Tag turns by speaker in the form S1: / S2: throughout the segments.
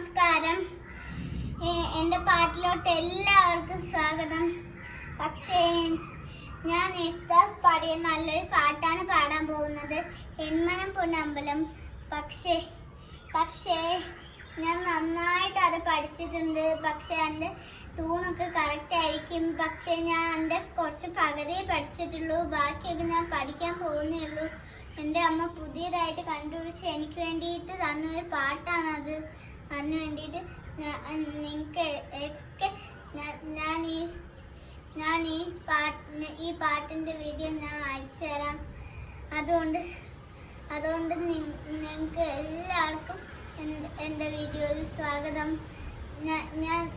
S1: നമസ്കാരം. എൻ്റെ പാട്ടിലോട്ട് എല്ലാവർക്കും സ്വാഗതം. പക്ഷേ ഞാൻ യേശുദാസ് പാടിയ നല്ലൊരു പാട്ടാണ് പാടാൻ പോകുന്നത്, എൻമനം പൊന്നമ്പലം. പക്ഷേ ഞാൻ നന്നായിട്ട് അത് പഠിച്ചിട്ടുണ്ട്. പക്ഷേ എൻ്റെ ട്യൂണൊക്കെ കറക്റ്റ് ആയിരിക്കും. പക്ഷേ ഞാൻ എൻ്റെ കുറച്ച് പകുതിയെ പഠിച്ചിട്ടുള്ളൂ, ബാക്കിയൊക്കെ ഞാൻ പഠിക്കാൻ പോകുന്നേ ഉള്ളൂ. എൻ്റെ അമ്മ പുതിയതായിട്ട് കണ്ടുപിടിച്ച് എനിക്ക് വേണ്ടിയിട്ട് തന്നൊരു പാട്ടാണത്. അതിന് വേണ്ടിയിട്ട് നിങ്ങൾക്ക് ഒക്കെ ഞാൻ ഈ പാട്ടിൻ്റെ വീഡിയോ ഞാൻ അയച്ചു തരാം. അതുകൊണ്ട് നിങ്ങൾക്ക് എല്ലാവർക്കും എൻ്റെ വീഡിയോയിൽ സ്വാഗതം.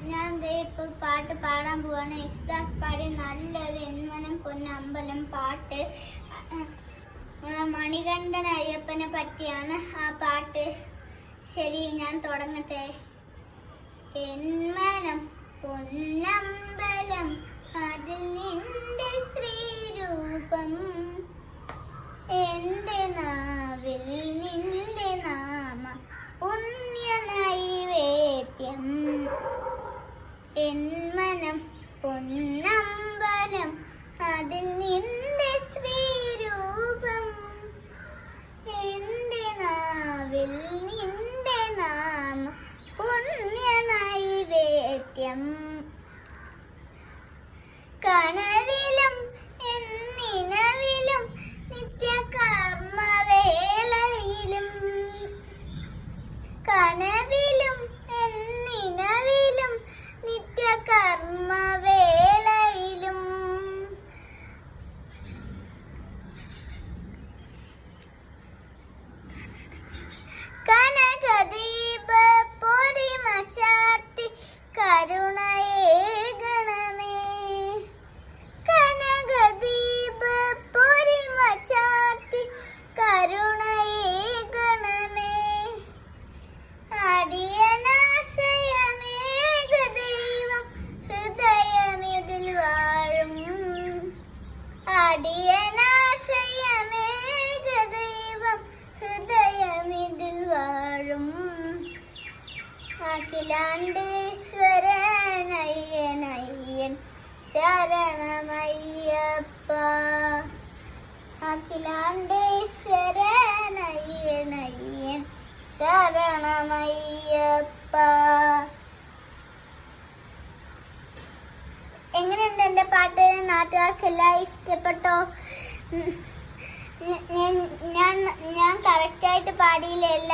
S1: ഞാൻ ഇപ്പോൾ പാട്ട് പാടാൻ പോവാണ്. യേശുദാസ് പാടിയ നല്ലൊരു എൻമനം പൊന്നമ്പലം പാട്ട്. മണികണ്ഠൻ അയ്യപ്പനെ പറ്റിയാണ് ആ പാട്ട്. ശരി, ഞാൻ തുടങ്ങട്ടെ. എൻമനം പൊന്നമ്പലം, അതിൽ നിന്റെ ശ്രീരൂപം, എൻ്റെ നാവിൽ നിന്റെ നാമ പുണ്യ നൈവേദ്യം. എൻമനം പൊന്നമ്പലം, അതിൽ നിന്റെ ശ്രീരൂപം, എൻ്റെ നാവിൽ നിന്റെ നാമ പുണ്യ നൈവേദ്യം. കനവിലും എന്നിനവിലും നിത്യകർമ്മവേളയിലും, കനവിലും എന്നിനവിലും നിത്യകർമ്മവേളയിലും, കനകദീപ പൊരിമ ചാർത്തി കരുണയേകണമേ, കനകദീപ പൊരിമ ചാർത്തി കരുണയേകണമേ. അടിയനാശ്രയമേകദൈവം ഹൃദയമിതിൽ വാഴും, അടിയനാശ്രയമേകദൈവം ഹൃദയമിതിൽ വാഴും. അഖിലാണ്ടേശ്വരനയ്യനയ്യൻ ശരണമയ്യപ്പ, അഖിലാണ്ടേശ്വരനയ്യനയ്യൻ ശരണമയ്യപ്പ. എങ്ങനെയുണ്ട് എൻ്റെ പാട്ട്? നാട്ടുകാർക്കെല്ലാം ഇഷ്ടപ്പെട്ടോ? ഞാൻ കറക്റ്റായിട്ട് പാടിയില്ല.